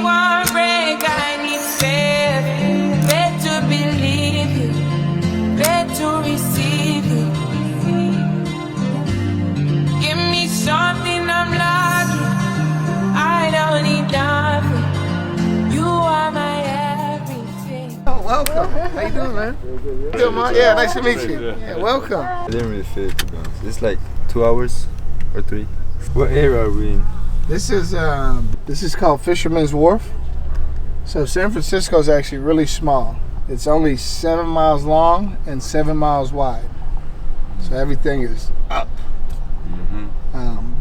want break, I need faith. Faith to believe you, faith to receive you. Give me something I'm lacking. I don't need nothing. You are my everything. Oh, welcome. How you doing, man? Good, man. Yeah, nice to meet you. Yeah, welcome. I didn't really feel it, to be honest. It's like 2 hours or 3. What area are we in? This is called Fisherman's Wharf. So San Francisco is actually really small. It's only 7 miles long and 7 miles wide. So everything is up.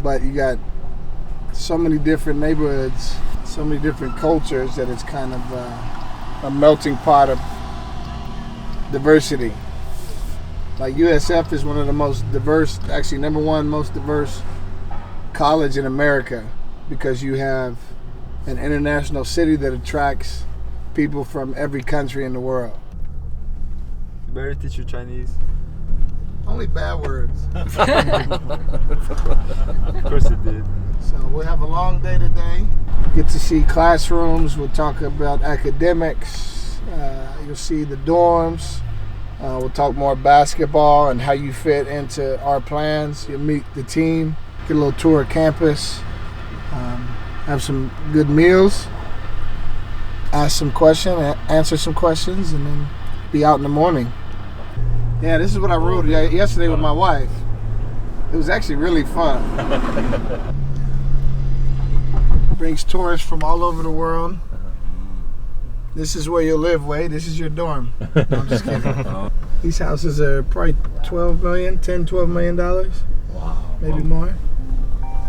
But you got so many different neighborhoods, so many different cultures that it's kind of a melting pot of diversity. Like USF is one of the most diverse, actually #1 most diverse college in America, because you have an international city that attracts people from every country in the world. Did Barry teach you Chinese? Only bad words. Of course it did. So we'll have a long day today. Get to see classrooms. We'll talk about academics. You'll see the dorms. We'll talk more basketball and how you fit into our plans. You'll meet the team. Get a little tour of campus. Have some good meals. Ask some questions, answer some questions, and then be out in the morning. Yeah, this is what I rode yesterday with my wife. It was actually really fun. Brings tourists from all over the world. This is where you'll live, Wade. This is your dorm. No, I'm just kidding. These houses are probably $12 million, $12 million. Wow. Maybe more.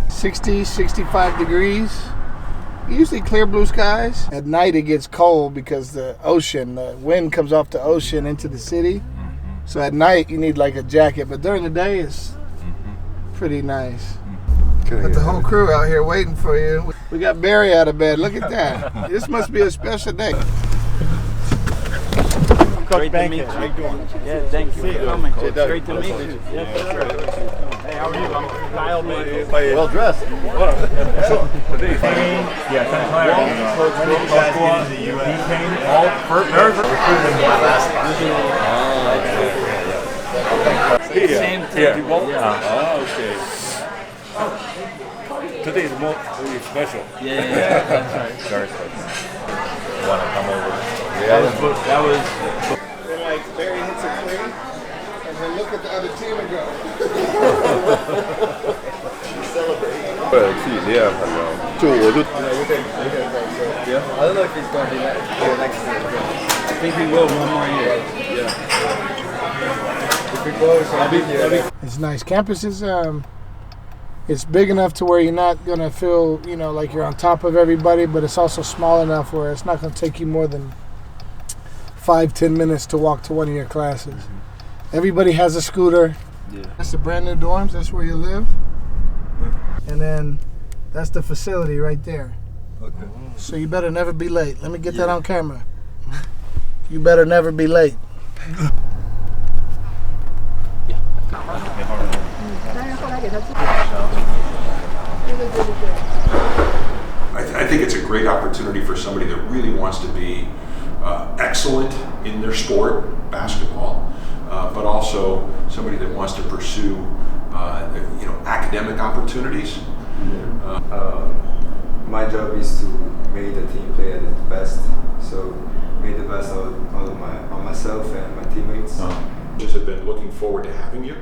60, 65 degrees. Usually clear blue skies. At night it gets cold because the wind comes off the ocean into the city. So at night you need like a jacket, but during the day it's pretty nice. Got the whole crew out here waiting for you. We got Barry out of bed. Look at that. This must be a special day. Great to meet you. How you doing? Yeah, thank you for coming. Great to meet you. Yes, sir. Hey, how are you? I'm Kyle, man. Well dressed. Yeah, Santa Clara. When did you guys get into the U.S.? He came all Same Here. Yeah. Oh, okay. Today is more special. Yeah, that's right. Very special. You want to come over? That was. They're like, Barry hits a three, and then look at the other team and go. Celebrate. Yeah. I don't know if he's going to be here next year. I think we will one more year. If we go, I'll be here. It's nice. Campus is it's big enough to where you're not gonna feel, like you're on top of everybody, but it's also small enough where it's not gonna take you more than 5-10 minutes to walk to one of your classes. Everybody has a scooter. Yeah. That's the brand new dorms. That's where you live. And then that's the facility right there. Okay. So you better never be late. Let me get that on camera. You better never be late. I think it's a great opportunity for somebody that really wants to be excellent in their sport, basketball, but also somebody that wants to pursue academic opportunities. My job is to make the team play at its best. So make the best out of myself and my teammates. Just have been looking forward to having you.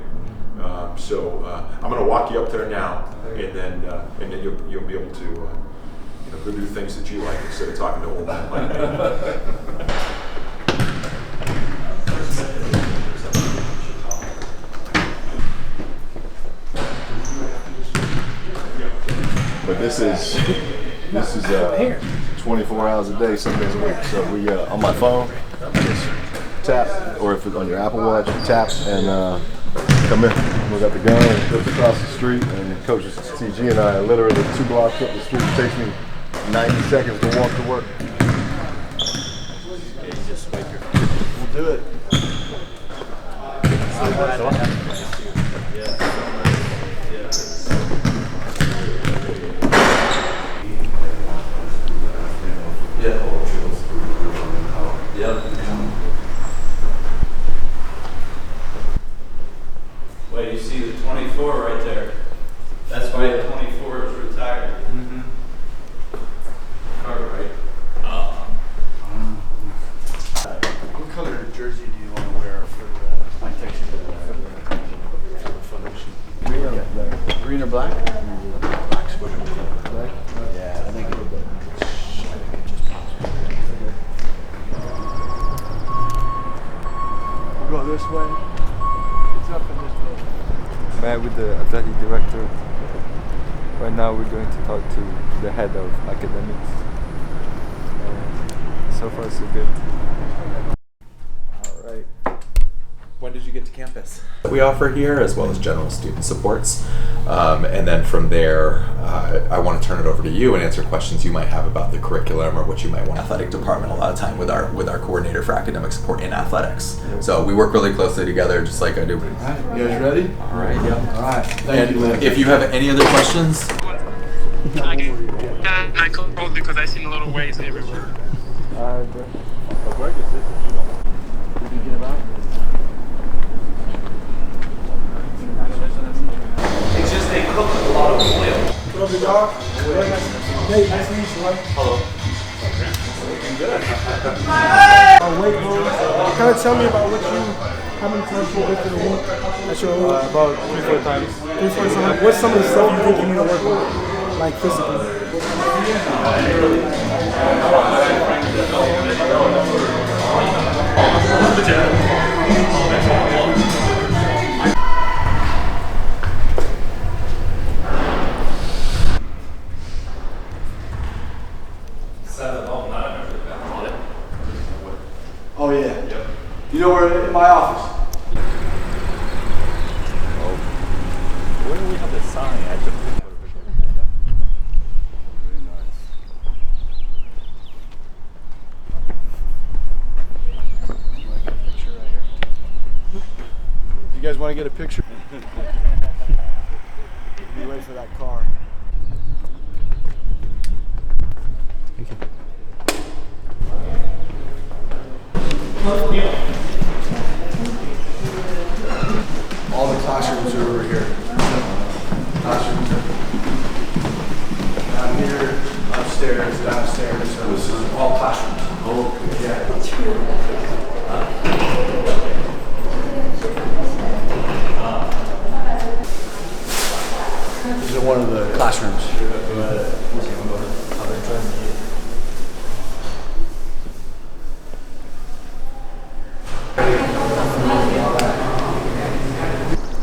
So I'm going to walk you up there now, and then you'll be able to go do things that you like instead of talking to old men like me. But this is 24 hours a day, 7 days a week. So we on my phone, just tap, or if it's on your Apple Watch, tap and come in. We got the gun and just across the street, and Coach TG and I are literally 2 blocks up the street. It takes me 90 seconds to walk to work. We'll do it. way. It's up in this building. Met with the athletic director. Right now we're going to talk to the head of academics. So far so good. All right. When did you get to campus? We offer here, as well as general student supports. And then from there, I want to turn it over to you and answer questions you might have about the curriculum or what you might want. Athletic department, a lot of time with our coordinator for academic support in athletics. So we work really closely together, just like I do. All right, you guys ready? All right, yeah. All right. Thank you, And if you have any other questions, I called because I seen a little waves everywhere. It's just they cook a lot of oil. What up, y'all? Hey, nice to meet you, man. Hello. Wait, bro. Kind of tell me about what how many times you went to the week at your About 3-4 times. 3-4 times. What's some of the stuff you think you need to work on, like physically? Oh yeah. Yep. You know where in my office? Where do we have the sign? I just very nice. You guys want to get a picture? Be ready for that car. All the classrooms are over here. Classrooms are down here, upstairs, downstairs. So this is all classrooms. Oh, yeah. These are one of the classrooms.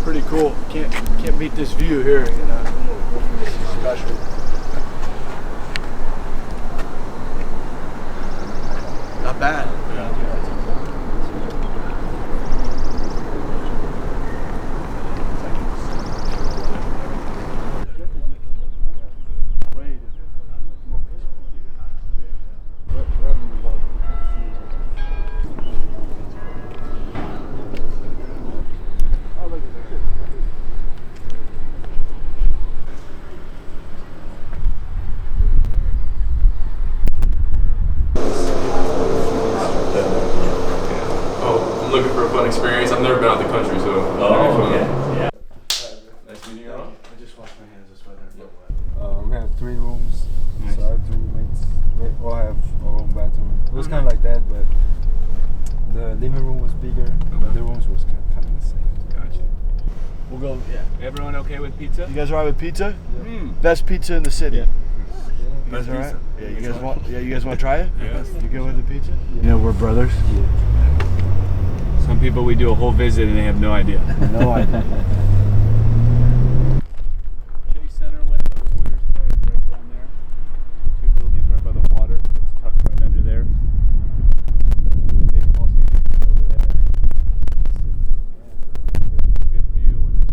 Pretty cool. Can't beat this view here, you know. This is special. Not bad. Looking for a fun experience. I've never been out the country, so. Oh, yeah. Nice meeting you, Ron. I just washed my hands. That's why they're We have 3 rooms, so our 2 roommates we all have our own bathroom. It was kind of like that, but the living room was bigger. The rooms was kind of the same. Gotcha. We'll go. Yeah. Everyone okay with pizza? You guys alright with pizza? Best pizza in the city. Yeah. You guys alright? Yeah. You guys want? Yeah. You guys want to try it? Yeah. You good with the pizza? You know we're brothers. Some people we do a whole visit and they have no idea. No idea. Chase Center way where the Warriors play is right down there. 2 buildings right by the water. It's tucked right under there. The baseball stadium is over there. It's a good view when it's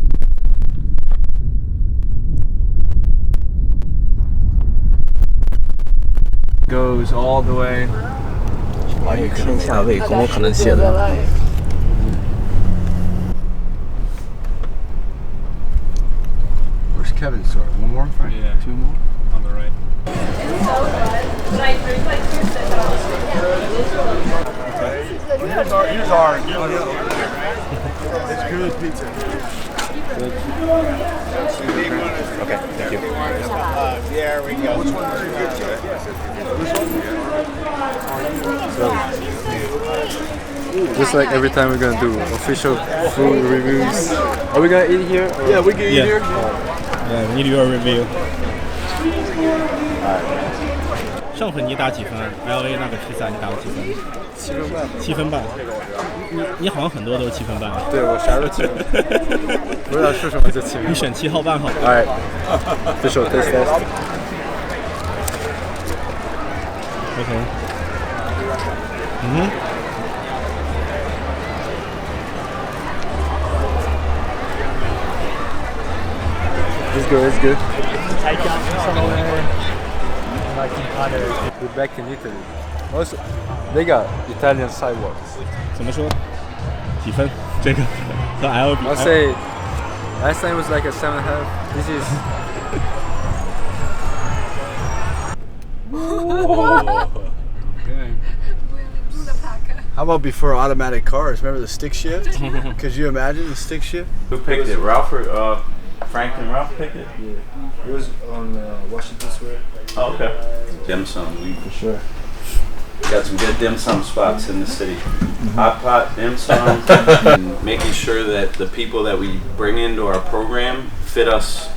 goes all the way. 天下为公可能写的。 Where's Kevin's store? One more? Right? Yeah. 2 more? On the right. Here's our. It's good pizza. Okay, thank you. There we go. Which one is your good tip? Just like every time we're gonna do official food reviews. Are we gonna eat here? Or? Yeah, we can eat here. Yeah, we need to do a review. 上粉你打几分？LA 那个披萨你打了几分？7分半。7分半。你好像很多都是7分半。对，我啥都7分，不知道说什么就7分。你选7号半好。Alright, official taste test. OK。It's good, it's good. I come somewhere like in other. We're back in Italy. Also, they got Italian sidewalks. 怎么说？几分？这个和 L 比 I'll say last time was like a 7.5. This is. Okay. How about before automatic cars? Remember the stick shift? Could you imagine the stick shift? Who picked it? Ralph or Frank and Ralph picked it? Yeah. It was on Washington Square. Oh, okay. Dim sum. We For sure. got some good dim sum spots in the city. Hot pot, dim sum, and making sure that the people that we bring into our program fit us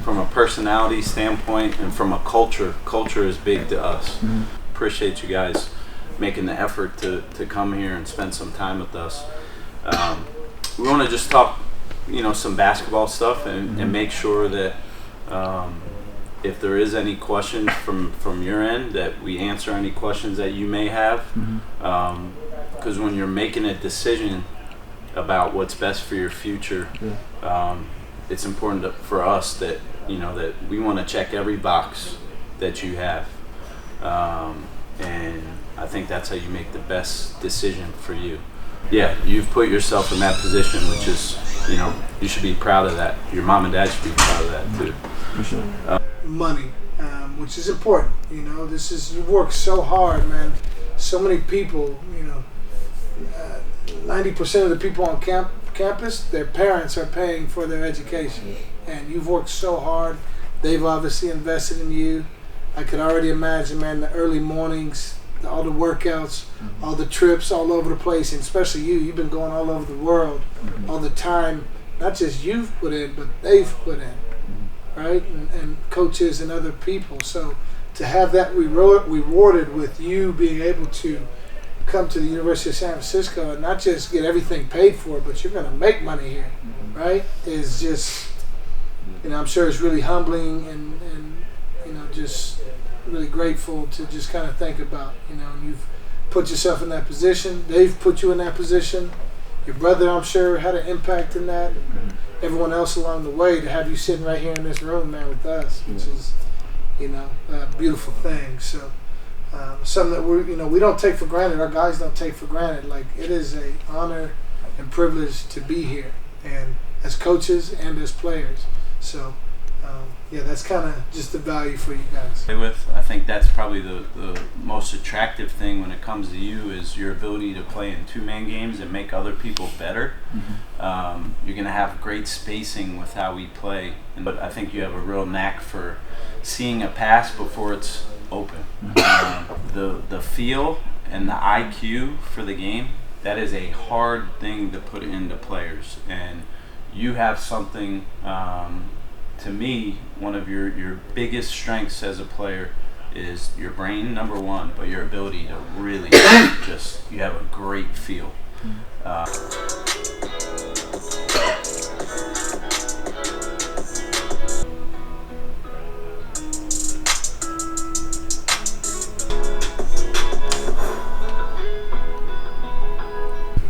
from a personality standpoint and from a culture. Culture is big to us. Appreciate you guys making the effort to come here and spend some time with us. We want to just talk, some basketball stuff and make sure that if there is any questions from your end, that we answer any questions that you may have. Because when you're making a decision about what's best for your future, it's important for us that that we want to check every box that you have, and I think that's how you make the best decision for you. Yeah, you've put yourself in that position, which is, you should be proud of that. Your mom and dad should be proud of that too. For sure. Money, which is important. You work so hard, man. So many people, 90% of the people on campus, their parents are paying for their education. And you've worked so hard. They've obviously invested in you. I could already imagine, man, the early mornings, all the workouts, all the trips all over the place, and especially you've been going all over the world all the time. Not just you've put in, but they've put in, right? And coaches and other people. So to have that rewarded with you being able to come to the University of San Francisco and not just get everything paid for, but you're going to make money here, right? Is just, I'm sure it's really humbling and just really grateful to just kind of think about, and you've put yourself in that position. They've put you in that position. Your brother, I'm sure, had an impact in that. Everyone else along the way, to have you sitting right here in this room, man, with us, which is, a beautiful thing. So something that we don't take for granted. Our guys don't take for granted. Like, it is an honor and privilege to be here, and as coaches and as players. So that's kind of just the value for you guys. I think that's probably the most attractive thing when it comes to you is your ability to play in two-man games and make other people better. You're going to have great spacing with how we play, but I think you have a real knack for seeing a pass before it's open. The feel and the IQ for the game, that is a hard thing to put into players, and you have something. To me, one of your biggest strengths as a player is your brain, number one, but your ability to really you have a great feel.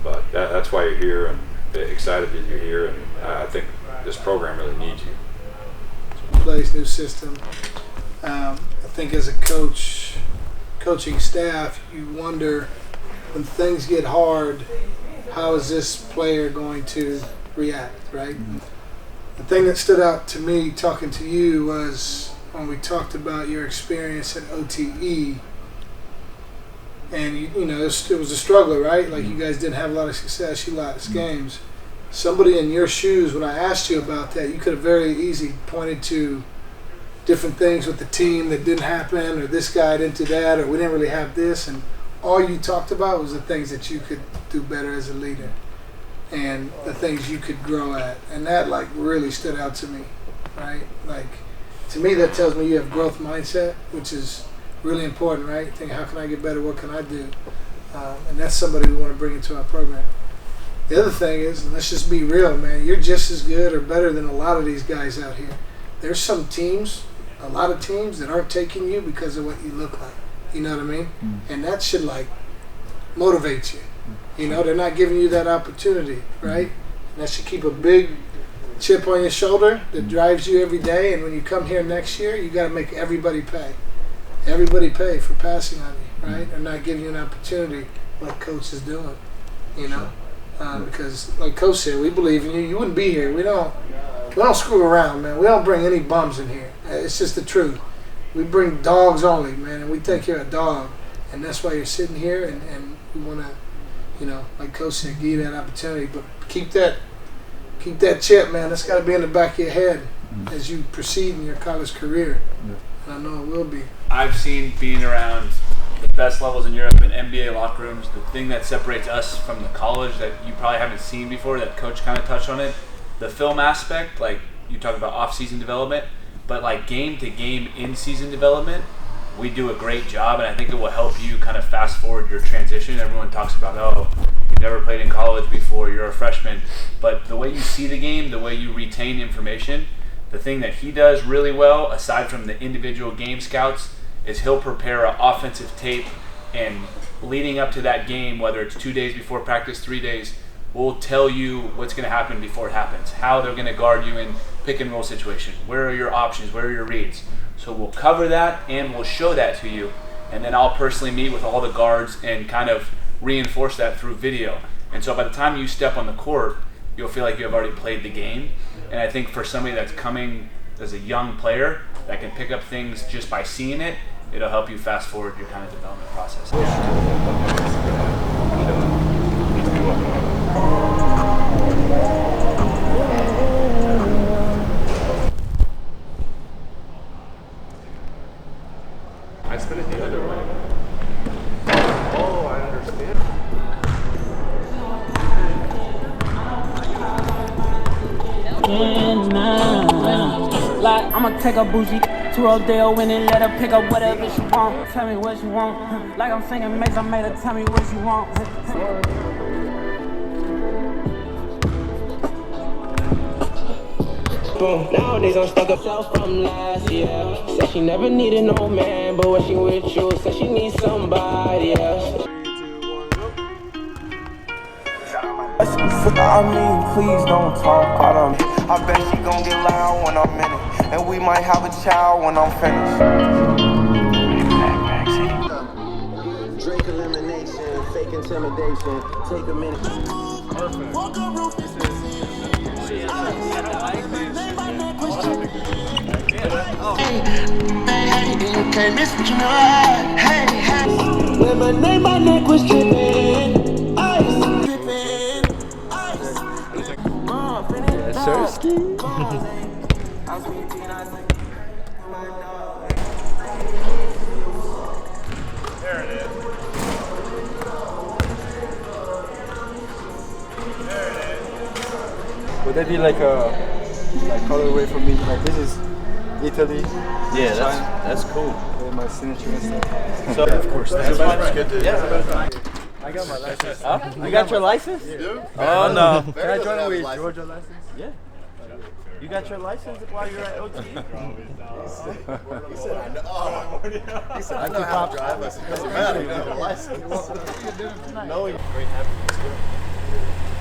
But that's why you're here, and excited that you're here, and I think this program really needs you. Place, new system. I think as a coaching staff, you wonder when things get hard, how is this player going to react, right? The thing that stood out to me talking to you was when we talked about your experience at OTE, and it was a struggle, right? Like, you guys didn't have a lot of success, you lost games. Somebody in your shoes, when I asked you about that, you could have very easily pointed to different things with the team that didn't happen, or this guy didn't do that, or we didn't really have this, and all you talked about was the things that you could do better as a leader and the things you could grow at. And that really stood out to me, right? To me, that tells me you have growth mindset, which is really important, right? Think, how can I get better? What can I do? And that's somebody we want to bring into our program. The other thing is, let's just be real, man. You're just as good or better than a lot of these guys out here. There's some teams, a lot of teams that aren't taking you because of what you look like. You know what I mean? And that should like motivate you. You know, they're not giving you that opportunity, right? And that should keep a big chip on your shoulder that drives you every day. And when you come here next year, you got to make everybody pay. Everybody pay for passing on you, right? They're not giving you an opportunity like Coach is doing, you know? Because like Coach said, we believe in you. You wouldn't be here. We don't screw around, man. We don't bring any bums in here. It's just the truth. We bring dogs only, man, and we take care of dog. And that's why you're sitting here, and we want to, you know, like Coach said, give you that opportunity. But keep that chip, man. That's got to be in the back of your head as you proceed in your college career. And I know it will be. I've seen being around the best levels in Europe in NBA locker rooms, the thing that separates us from the college that you probably haven't seen before, that Coach kind of touched on it, the film aspect, like you talk about off-season development, but like game-to-game in-season development, we do a great job, and I think it will help you kind of fast-forward your transition. Everyone talks about, oh, you've never played in college before, you're a freshman, but the way you see the game, the way you retain information, the thing that he does really well, aside from the individual game scouts, is he'll prepare an offensive tape, and leading up to that game, whether it's 2 days before practice, 3 days, we'll tell you what's going to happen before it happens, how they're going to guard you in pick and roll situation, where are your options, where are your reads. So we'll cover that and we'll show that to you, and then I'll personally meet with all the guards and kind of reinforce that through video. And so by the time you step on the court, you'll feel like you have already played the game. And I think for somebody that's coming as a young player that can pick up things just by seeing it, it'll help you fast forward your kind of development process. I spin it the other way. Oh, I understand. Like, I'ma take a bougie to Rodeo and then let her pick up whatever she want. Tell me what you want. Like I'm singing Mace, I made her tell me what you want. Nowadays I'm stuck up from last year. Said she never needed no man, but when she with you, said she needs somebody else. I mean, please don't talk. I bet she gon' get loud when I'm in it, and we might have a child when I'm finished. Drink elimination, fake intimidation, take a minute. Can't miss what you know. Hey, lemonade, my neck was dripping. Ice dripping. There it is. There it is. Would that be like a colorway for me? Like this is Italy. Yeah, that's cool. With my signature and stuff. So, of course, that's fine. Good to I got my license. Huh? You got your license? Yeah. Oh no. Can I join with Georgia license? Yeah. You got your license while you're at OT? He said, I know. Oh. He said, I know how to drive. I said, doesn't matter. You have a license. Knowing. Great having you.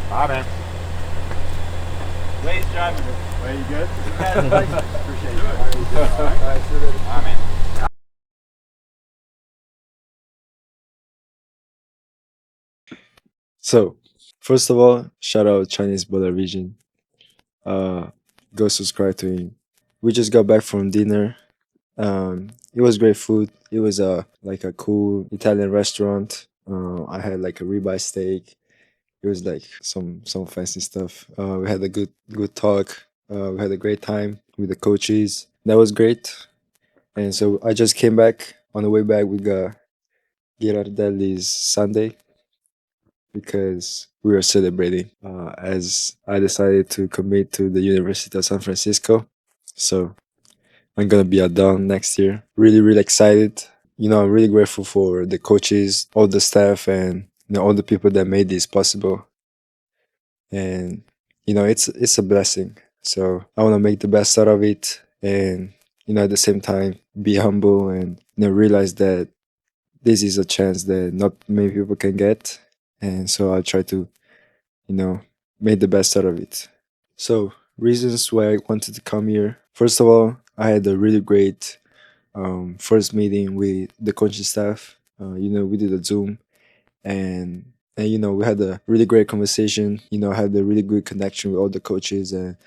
Bye, man. Wade's driving. Wait, you good? You got his license. Appreciate it. All right, Bye, man. So, first of all, shout out Chinese Border Region. Go subscribe to him. We just got back from dinner. It was great food. It was like a cool Italian restaurant. I had like a ribeye steak. It was like some fancy stuff. We had a good talk. We had a great time with the coaches. That was great. And so I just came back. On the way back, we got Girardelli's Sunday because we were celebrating as I decided to commit to the University of San Francisco. So I'm gonna be a Don next year. Really, really excited. You know, I'm really grateful for the coaches, all the staff, and all the people that made this possible. And it's a blessing. So I want to make the best out of it, and at the same time be humble and realize that this is a chance that not many people can get, and so I'll try to you know make the best out of it. So reasons why I wanted to come here. First of all, I had a really great first meeting with the coaching staff. We did a Zoom, and we had a really great conversation. I had a really good connection with all the coaches, and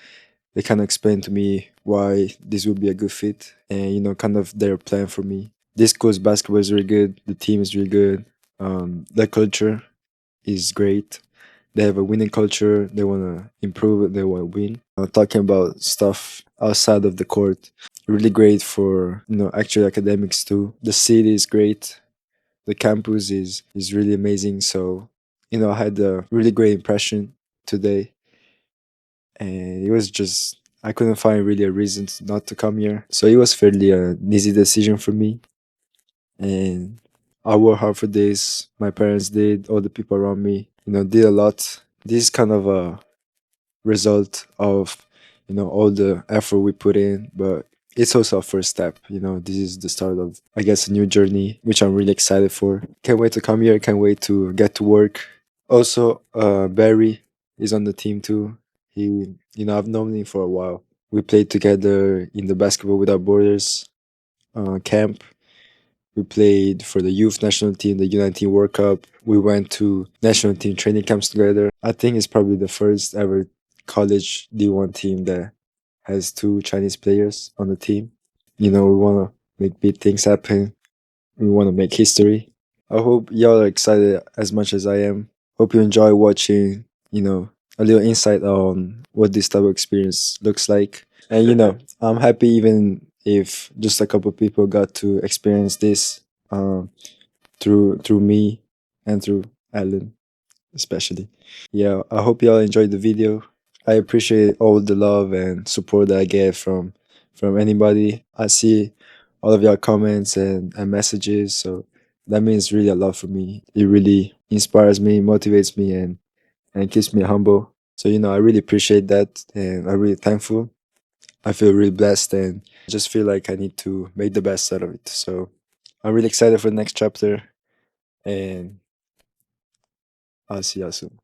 they kind of explained to me why this would be a good fit, and kind of their plan for me. This coach basketball is really good. The team is really good. The culture is great. They have a winning culture. They want to improve. They want to win. Talking about stuff outside of the court, really great for actual academics too. The city is great. The campus is really amazing. So I had a really great impression today, and it was just I couldn't find really a reason not to come here. So it was fairly an easy decision for me, and I worked hard for this. My parents did. All the people around me, did a lot. This is kind of a result of all the effort we put in, but it's also a first step. This is the start of, I guess, a new journey, which I'm really excited for. Can't wait to come here. Can't wait to get to work. Also, Barry is on the team too. He, I've known him for a while. We played together in the Basketball Without Borders camp. We played for the youth national team, the U19 World Cup. We went to national team training camps together. I think it's probably the first ever college D1 team that has two Chinese players on the team. We want to make big things happen. We want to make history. I hope y'all are excited as much as I am. Hope you enjoy watching, a little insight on what this type of experience looks like. And, I'm happy even if just a couple people got to experience this through me and through Alan, especially. Yeah, I hope y'all enjoyed the video. I appreciate all the love and support that I get from anybody. I see all of your comments and messages, so that means really a lot for me. It really inspires me, motivates me, and keeps me humble. So I really appreciate that, and I'm really thankful. I feel really blessed, and I just feel like I need to make the best out of it. So I'm really excited for the next chapter, and I'll see you soon.